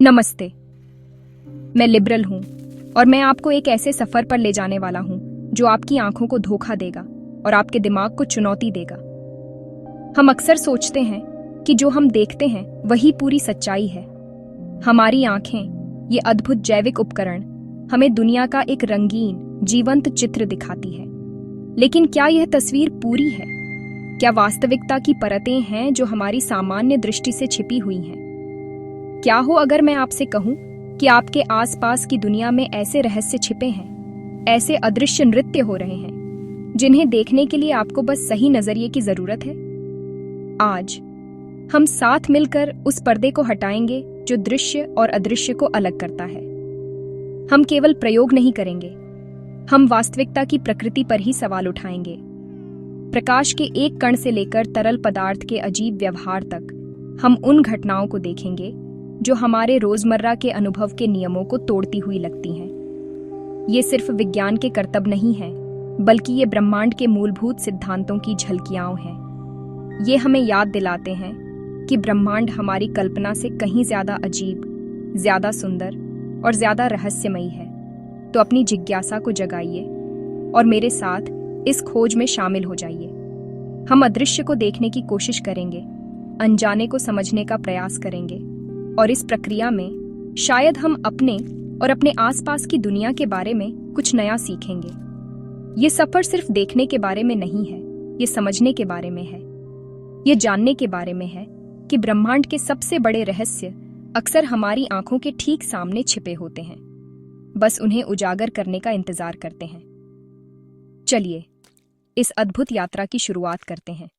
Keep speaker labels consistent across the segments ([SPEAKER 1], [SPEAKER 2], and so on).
[SPEAKER 1] नमस्ते। मैं लिबरल हूं और मैं आपको एक ऐसे सफर पर ले जाने वाला हूं जो आपकी आंखों को धोखा देगा और आपके दिमाग को चुनौती देगा। हम अक्सर सोचते हैं कि जो हम देखते हैं वही पूरी सच्चाई है। हमारी आंखें, ये अद्भुत जैविक उपकरण, हमें दुनिया का एक रंगीन, जीवंत चित्र दिखाती है। लेकिन क्या यह तस्वीर पूरी है? क्या वास्तविकता की परतें हैं जो हमारी सामान्य दृष्टि से छिपी हुई हैं? क्या हो अगर मैं आपसे कहूं कि आपके आसपास की दुनिया में ऐसे रहस्य छिपे हैं, ऐसे अदृश्य नृत्य हो रहे हैं जिन्हें देखने के लिए आपको बस सही नजरिए की जरूरत है। आज हम साथ मिलकर उस पर्दे को हटाएंगे जो दृश्य और अदृश्य को अलग करता है। हम केवल प्रयोग नहीं करेंगे, हम वास्तविकता की प्रकृति पर ही सवाल उठाएंगे। प्रकाश के एक कण से लेकर तरल पदार्थ के अजीब व्यवहार तक हम उन घटनाओं को देखेंगे जो हमारे रोजमर्रा के अनुभव के नियमों को तोड़ती हुई लगती हैं। ये सिर्फ विज्ञान के करतब नहीं है, बल्कि ये ब्रह्मांड के मूलभूत सिद्धांतों की झलकियां हैं। ये हमें याद दिलाते हैं कि ब्रह्मांड हमारी कल्पना से कहीं ज्यादा अजीब, ज्यादा सुंदर और ज्यादा रहस्यमयी है। तो अपनी जिज्ञासा को जगाइए और मेरे साथ इस खोज में शामिल हो जाइए। हम अदृश्य को देखने की कोशिश करेंगे, अनजाने को समझने का प्रयास करेंगे और इस प्रक्रिया में शायद हम अपने और अपने आसपास की दुनिया के बारे में कुछ नया सीखेंगे। ये सफर सिर्फ देखने के बारे में नहीं है, ये समझने के बारे में है। ये जानने के बारे में है कि ब्रह्मांड के सबसे बड़े रहस्य अक्सर हमारी आंखों के ठीक सामने छिपे होते हैं, बस उन्हें उजागर करने का इंतजार करते हैं। चलिए इस अद्भुत यात्रा की शुरुआत करते हैं।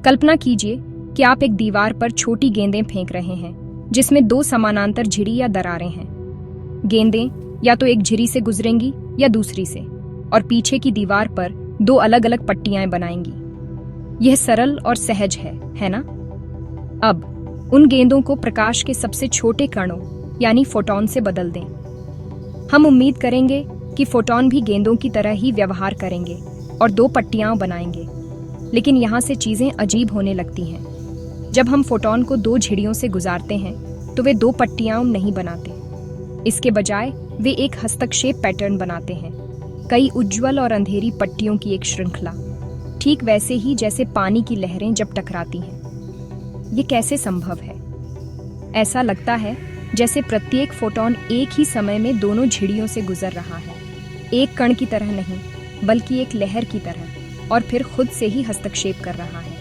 [SPEAKER 1] कल्पना कीजिए कि आप एक दीवार पर छोटी गेंदें फेंक रहे हैं जिसमें दो समानांतर झिरी या दरारें हैं। गेंदें या तो एक झिरी से गुजरेंगी या दूसरी से, और पीछे की दीवार पर दो अलग अलग पट्टियां बनाएंगी। यह सरल और सहज है ना? अब उन गेंदों को प्रकाश के सबसे छोटे कणों यानी फोटॉन से बदल दें। हम उम्मीद करेंगे कि फोटॉन भी गेंदों की तरह ही व्यवहार करेंगे और दो पट्टियां बनाएंगे। लेकिन यहाँ से चीजें अजीब होने लगती हैं। जब हम फोटॉन को दो झिड़ियों से गुजारते हैं तो वे दो पट्टियां नहीं बनाते। इसके बजाय वे एक हस्तक्षेप पैटर्न बनाते हैं, कई उज्ज्वल और अंधेरी पट्टियों की एक श्रृंखला, ठीक वैसे ही जैसे पानी की लहरें जब टकराती हैं। ये कैसे संभव है? ऐसा लगता है जैसे प्रत्येक फोटॉन एक ही समय में दोनों झिड़ियों से गुजर रहा है, एक कण की तरह नहीं बल्कि एक लहर की तरह, और फिर खुद से ही हस्तक्षेप कर रहा है।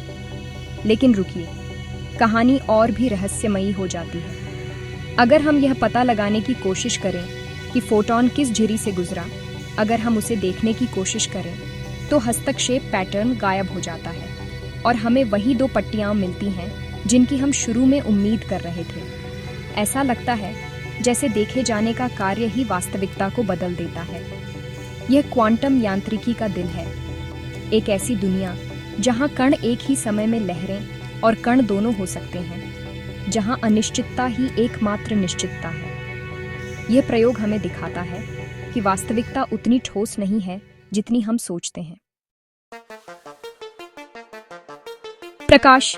[SPEAKER 1] लेकिन रुकिए, कहानी और भी रहस्यमयी हो जाती है। अगर हम यह पता लगाने की कोशिश करें कि फोटॉन किस झिरी से गुजरा, अगर हम उसे देखने की कोशिश करें तो हस्तक्षेप पैटर्न गायब हो जाता है और हमें वही दो पट्टियां मिलती हैं जिनकी हम शुरू में उम्मीद कर रहे थे। ऐसा लगता है जैसे देखे जाने का कार्य ही वास्तविकता को बदल देता है। यह क्वांटम यांत्रिकी का दिल है, एक ऐसी दुनिया जहां कण एक ही समय में लहरें और कण दोनों हो सकते हैं, जहां अनिश्चितता ही एकमात्र निश्चितता है। यह प्रयोग हमें दिखाता है कि वास्तविकता उतनी ठोस नहीं है जितनी हम सोचते हैं। प्रकाश,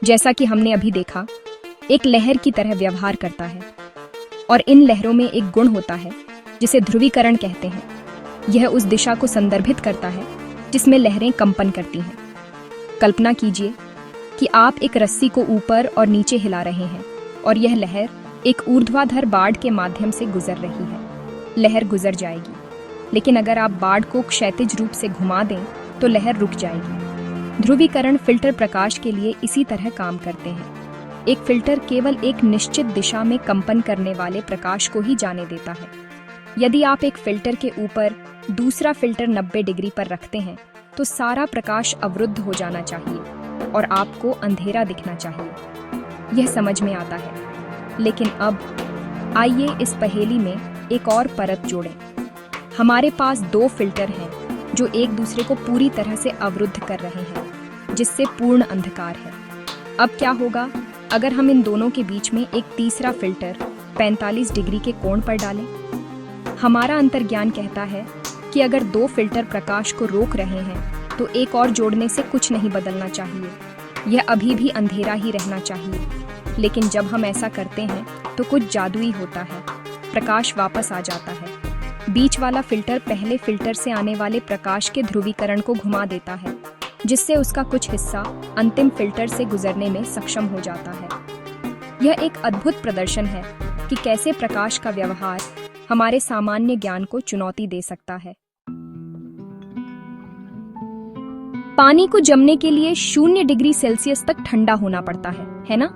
[SPEAKER 1] जैसा कि हमने अभी देखा, एक लहर की तरह व्यवहार करता है और इन लहरों में एक गुण होता है जिसे ध्रुवीकरण कहते हैं। यह उस दिशा को संदर्भित करता है जिसमें लहरें कंपन करती हैं। कल्पना कीजिए कि आप एक रस्सी को ऊपर और नीचे हिला रहे हैं और यह लहर एक ऊर्ध्वाधर बाड़ के माध्यम से गुजर रही है। लहर गुजर जाएगी, लेकिन अगर आप बाड़ को क्षैतिज रूप से घुमा दें तो लहर रुक जाएगी। ध्रुवीकरण फिल्टर प्रकाश के लिए इसी तरह काम करते हैं। एक फिल्टर केवल एक निश्चित दिशा में कंपन करने वाले प्रकाश को ही जाने देता है। यदि आप एक फिल्टर के ऊपर दूसरा फिल्टर 90 डिग्री पर रखते हैं तो सारा प्रकाश अवरुद्ध हो जाना चाहिए और आपको अंधेरा दिखना चाहिए। यह समझ में आता है, लेकिन अब आइए इस पहेली में एक और परत जोड़ें। हमारे पास दो फिल्टर हैं जो एक दूसरे को पूरी तरह से अवरुद्ध कर रहे हैं, जिससे पूर्ण अंधकार है। अब क्या होगा अगर हम इन दोनों के बीच में एक तीसरा फिल्टर 45 डिग्री के कोण पर डालें? हमारा अंतर्ज्ञान कहता है कि अगर दो फिल्टर प्रकाश को रोक रहे हैं तो एक और जोड़ने से कुछ नहीं बदलना चाहिए। यह अभी भी अंधेरा ही रहना चाहिए, लेकिन जब हम ऐसा करते हैं तो कुछ जादुई होता है। प्रकाश वापस आ जाता है। बीच वाला फिल्टर पहले फिल्टर से आने वाले प्रकाश के ध्रुवीकरण को घुमा देता है, जिससे उसका कुछ हिस्सा अंतिम फिल्टर से गुजरने में सक्षम हो जाता है। यह एक अद्भुत प्रदर्शन है कि कैसे प्रकाश का व्यवहार हमारे सामान्य ज्ञान को चुनौती दे सकता है। पानी को जमने के लिए 0 डिग्री सेल्सियस तक ठंडा होना पड़ता है ना?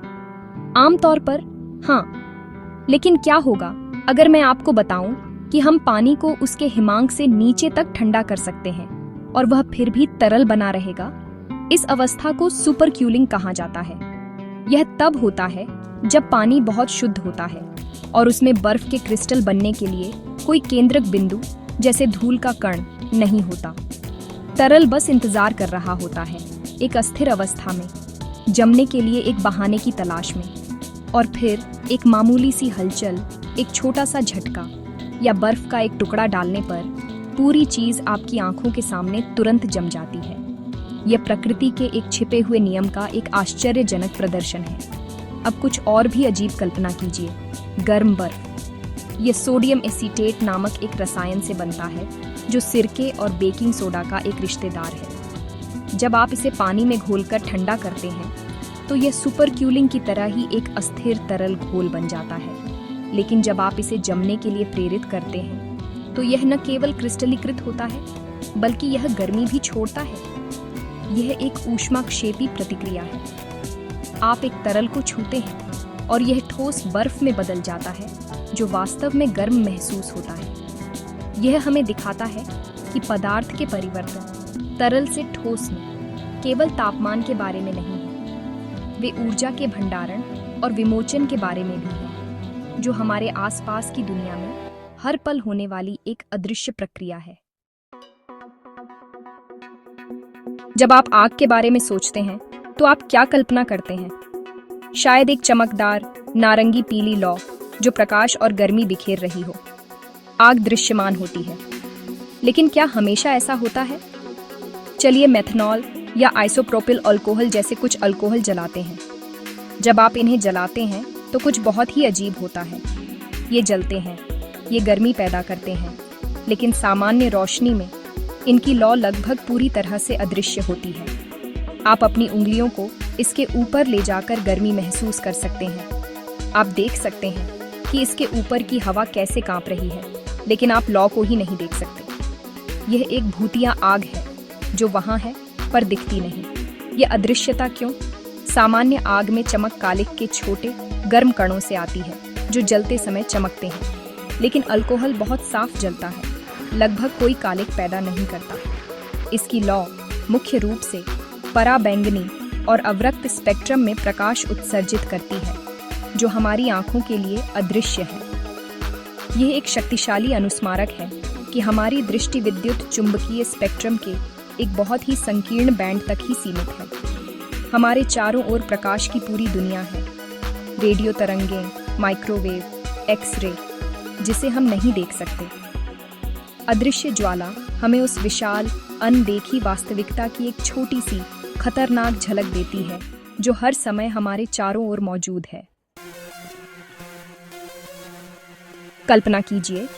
[SPEAKER 1] आमतौर पर हाँ, लेकिन क्या होगा अगर मैं आपको बताऊं कि हम पानी को उसके हिमांक से नीचे तक ठंडा कर सकते हैं और वह फिर भी तरल बना रहेगा? इस अवस्था को सुपर क्यूलिंग कहा जाता है। यह तब होता है जब पानी बहुत शुद्ध होता है और उसमें बर्फ के क्रिस्टल बनने के लिए कोई केंद्रक बिंदु जैसे धूल का कण नहीं होता। तरल बस इंतजार कर रहा होता है, एक अस्थिर अवस्था में, जमने के लिए एक बहाने की तलाश में। और फिर एक मामूली सी हलचल, एक छोटा सा झटका या बर्फ का एक टुकड़ा डालने पर पूरी चीज आपकी आंखों के सामने तुरंत जम जाती है। यह प्रकृति के एक छिपे हुए नियम का एक आश्चर्यजनक प्रदर्शन है। अब कुछ और भी अजीब कल्पना कीजिए। गर्म बर्फ। यह सोडियम एसीटेट नामक एक रसायन से बनता है जो सिरके और बेकिंग सोडा का एक रिश्तेदार है। जब आप इसे पानी में घोलकर ठंडा करते हैं तो यह सुपर क्यूलिंग की तरह ही एक अस्थिर तरल घोल बन जाता है। लेकिन जब आप इसे जमने के लिए प्रेरित करते हैं तो यह न केवल क्रिस्टलीकृत होता है, बल्कि यह गर्मी भी छोड़ता है। यह एक ऊष्माक्षेपी प्रतिक्रिया है। आप एक तरल को छूते हैं और यह ठोस बर्फ में बदल जाता है, जो वास्तव में गर्म महसूस होता है। यह हमें दिखाता है कि पदार्थ के परिवर्तन तरल से ठोस में केवल तापमान के बारे में नहीं है, वे ऊर्जा के भंडारण और विमोचन के बारे में भी हैं, जो हमारे आसपास की दुनिया में हर पल होने वाली एक अदृश्य प्रक्रिया है। जब आप आग के बारे में सोचते हैं तो आप क्या कल्पना करते हैं? शायद एक चमकदार नारंगी पीली लौ जो प्रकाश और गर्मी बिखेर रही हो। आग दृश्यमान होती है, लेकिन क्या हमेशा ऐसा होता है? चलिए मेथनॉल या आइसोप्रोपिल अल्कोहल जैसे कुछ अल्कोहल जलाते हैं। जब आप इन्हें जलाते हैं तो कुछ बहुत ही अजीब होता है। ये जलते हैं, ये गर्मी पैदा करते हैं, लेकिन सामान्य रोशनी में इनकी लौ लगभग पूरी तरह से अदृश्य होती है। आप अपनी उंगलियों को इसके ऊपर ले जाकर गर्मी महसूस कर सकते हैं। आप देख सकते हैं कि इसके ऊपर की हवा कैसे कांप रही है, लेकिन आप लौ को ही नहीं देख सकते। यह एक भूतिया आग है जो वहां है पर दिखती नहीं। यह अदृश्यता क्यों? सामान्य आग में चमक कालिख के छोटे गर्म कणों से आती है जो जलते समय चमकते हैं, लेकिन अल्कोहल बहुत साफ जलता है, लगभग कोई कालिख पैदा नहीं करता। इसकी लौ मुख्य रूप से पराबैंगनी और अवरक्त स्पेक्ट्रम में प्रकाश उत्सर्जित करती है, जो हमारी आंखों के लिए अदृश्य है। यह एक शक्तिशाली अनुस्मारक है कि हमारी दृष्टि विद्युत चुंबकीय स्पेक्ट्रम के एक बहुत ही संकीर्ण बैंड तक ही सीमित है। हमारे चारों ओर प्रकाश की पूरी दुनिया है, रेडियो तरंगें, माइक्रोवेव, एक्स-रे, जिसे हम नहीं देख सकते। अदृश्य ज्वाला हमें उस विशाल अनदेखी वास्तविकता की एक छोटी सी खतरनाक झलक देती है जो हर समय हमारे चारों ओर मौजूद है। कल्पना कीजिए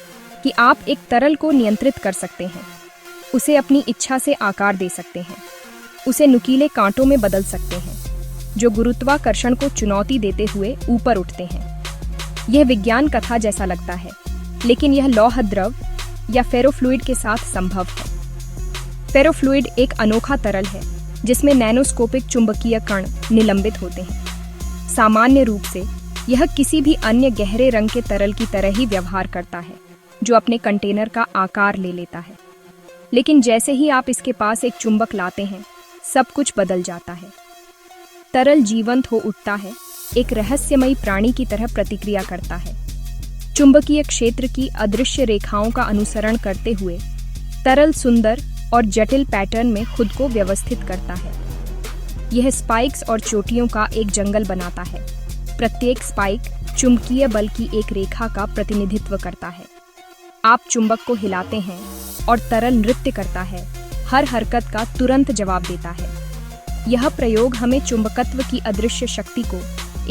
[SPEAKER 1] कि आप एक तरल को नियंत्रित कर सकते हैं, उसे अपनी इच्छा से आकार दे सकते हैं, उसे नुकीले कांटों में बदल सकते हैं जो गुरुत्वाकर्षण को चुनौती देते हुए ऊपर उठते हैं। यह विज्ञान कथा जैसा लगता है, लेकिन यह लौह द्रव या फेरोफ्लूइड के साथ संभव है। फेरोफ्लूइड एक अनोखा तरल है जिसमें नैनोस्कोपिक चुंबकीय कण निलंबित होते हैं। सामान्य रूप से यह किसी भी अन्य गहरे रंग के तरल की तरह ही व्यवहार करता है, जो अपने कंटेनर का आकार ले लेता है। लेकिन जैसे ही आप इसके पास एक चुंबक लाते हैं, सब कुछ बदल जाता है। तरल जीवंत हो उठता है, एक रहस्यमयी प्राणी की तरह प्रतिक्रिया करता है। चुंबकीय क्षेत्र की अदृश्य रेखाओं का अनुसरण करते हुए तरल सुंदर और जटिल पैटर्न में खुद को व्यवस्थित करता है। यह स्पाइक्स और चोटियों का एक जंगल बनाता है। प्रत्येक स्पाइक चुंबकीय बल की एक रेखा का प्रतिनिधित्व करता है। आप चुंबक को हिलाते हैं और तरल नृत्य करता है, हर हरकत का तुरंत जवाब देता है। यह प्रयोग हमें चुंबकत्व की अदृश्य शक्ति को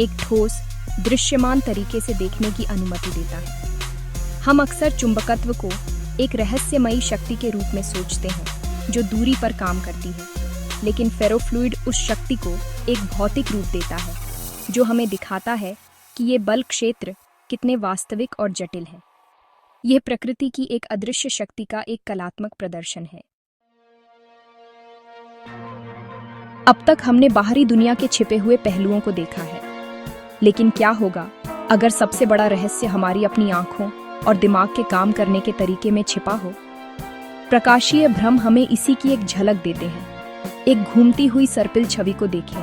[SPEAKER 1] एक ठोस, दृश्यमान तरीके से देखने की अनुमति देता है। हम अक्सर चुंबकत्व को एक रहस्यमयी शक्ति के रूप में सोचते हैं जो दूरी पर काम करती है, लेकिन फेरोफ्लूइड उस शक्ति को एक भौतिक रूप देता है जो हमें दिखाता है कि ये बल क्षेत्र कितने वास्तविक और जटिल है। यह प्रकृति की एक अदृश्य शक्ति का एक कलात्मक प्रदर्शन है। अब तक हमने बाहरी दुनिया के छिपे हुए पहलुओं को देखा है, लेकिन क्या होगा अगर सबसे बड़ा रहस्य हमारी अपनी आंखों और दिमाग के काम करने के तरीके में छिपा हो? प्रकाशीय भ्रम हमें इसी की एक झलक देते हैं। एक घूमती हुई सर्पिल छवि को देखें,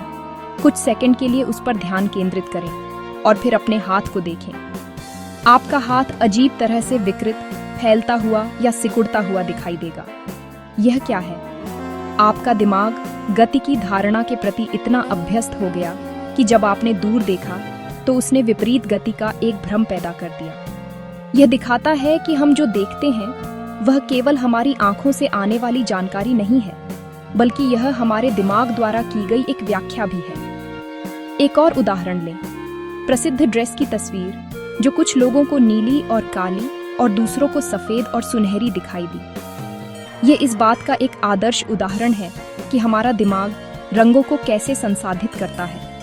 [SPEAKER 1] कुछ सेकंड के लिए उस पर ध्यान केंद्रित करें और फिर अपने हाथ को देखें। आपका हाथ अजीब तरह से विकृत, फैलता हुआ या सिकुड़ता हुआ दिखाई देगा। यह क्या है? आपका दिमाग गति की धारणा के प्रति इतना अभ्यस्त हो गया कि जब आपने दूर देखा तो उसने विपरीत गति का एक भ्रम पैदा कर दिया। यह दिखाता है कि हम जो देखते हैं वह केवल हमारी आंखों से आने वाली जानकारी नहीं है, बल्कि यह हमारे दिमाग द्वारा की गई एक व्याख्या भी है। एक और उदाहरण लें, प्रसिद्ध ड्रेस की तस्वीर जो कुछ लोगों को नीली और काली और दूसरों को सफेद और सुनहरी दिखाई दी। ये इस बात का एक आदर्श उदाहरण है कि हमारा दिमाग रंगों को कैसे संसाधित करता है।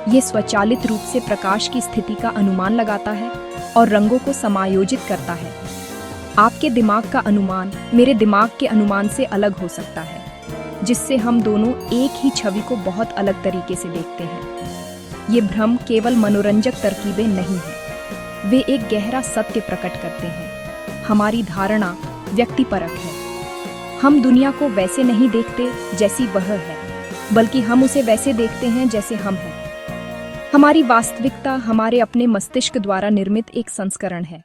[SPEAKER 1] ये स्वचालित रूप से प्रकाश की स्थिति का अनुमान लगाता है और रंगों को समायोजित करता है। आपके दिमाग का अनुमान मेरे दिमाग के अनुमान से अलग हो सकता है, जिससे हम दोनों एक ही छवि को बहुत अलग तरीके से देखते हैं। ये भ्रम केवल मनोरंजक तरकीबें नहीं हैं, वे एक गहरा सत्य प्रकट करते हैं। हमारी धारणा व्यक्तिपरक है। हम दुनिया को वैसे नहीं देखते जैसी वह है, बल्कि हम उसे वैसे देखते हैं जैसे हम हैं। हमारी वास्तविकता हमारे अपने मस्तिष्क द्वारा निर्मित एक संस्करण है।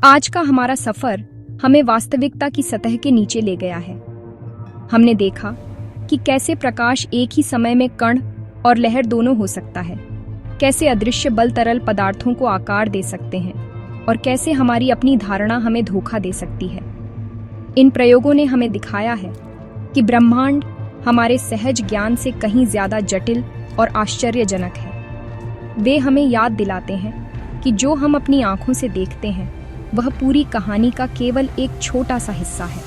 [SPEAKER 1] आज का हमारा सफर हमें वास्तविकता की सतह के नीचे ले गया है। हमने देखा कि कैसे प्रकाश एक ही समय में कण और लहर दोनों हो सकता है, कैसे अदृश्य बल तरल पदार्थों को आकार दे सकते हैं और कैसे हमारी अपनी धारणा हमें धोखा दे सकती है। इन प्रयोगों ने हमें दिखाया है कि ब्रह्मांड हमारे सहज ज्ञान से कहीं ज्यादा जटिल और आश्चर्यजनक है। वे हमें याद दिलाते हैं कि जो हम अपनी आंखों से देखते हैं वह पूरी कहानी का केवल एक छोटा सा हिस्सा है।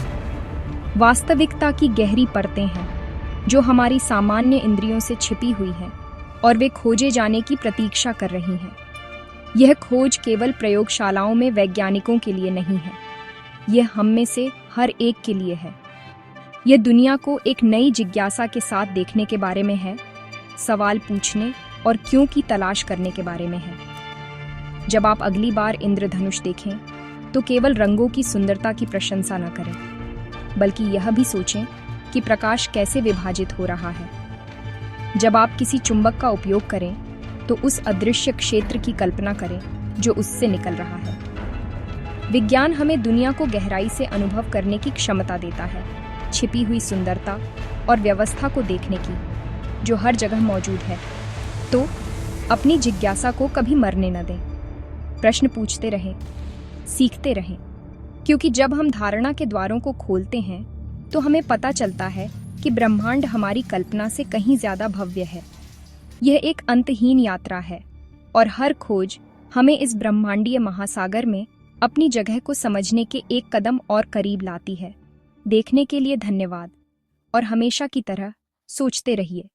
[SPEAKER 1] वास्तविकता की गहरी परतें हैं जो हमारी सामान्य इंद्रियों से छिपी हुई हैं और वे खोजे जाने की प्रतीक्षा कर रही हैं। यह खोज केवल प्रयोगशालाओं में वैज्ञानिकों के लिए नहीं है, यह हम में से हर एक के लिए है। यह दुनिया को एक नई जिज्ञासा के साथ देखने के बारे में है, सवाल पूछने और क्यों की तलाश करने के बारे में है। जब आप अगली बार इंद्रधनुष देखें तो केवल रंगों की सुंदरता की प्रशंसा न करें, बल्कि यह भी सोचें कि प्रकाश कैसे विभाजित हो रहा है। जब आप किसी चुंबक का उपयोग करें तो उस अदृश्य क्षेत्र की कल्पना करें जो उससे निकल रहा है। विज्ञान हमें दुनिया को गहराई से अनुभव करने की क्षमता देता है, छिपी हुई सुंदरता और व्यवस्था को देखने की जो हर जगह मौजूद है। तो अपनी जिज्ञासा को कभी मरने न दें। प्रश्न पूछते रहें, सीखते रहें, क्योंकि जब हम धारणा के द्वारों को खोलते हैं तो हमें पता चलता है कि ब्रह्मांड हमारी कल्पना से कहीं ज्यादा भव्य है। यह एक अंतहीन यात्रा है और हर खोज हमें इस ब्रह्मांडीय महासागर में अपनी जगह को समझने के एक कदम और करीब लाती है। देखने के लिए धन्यवाद और हमेशा की तरह सोचते रहिए।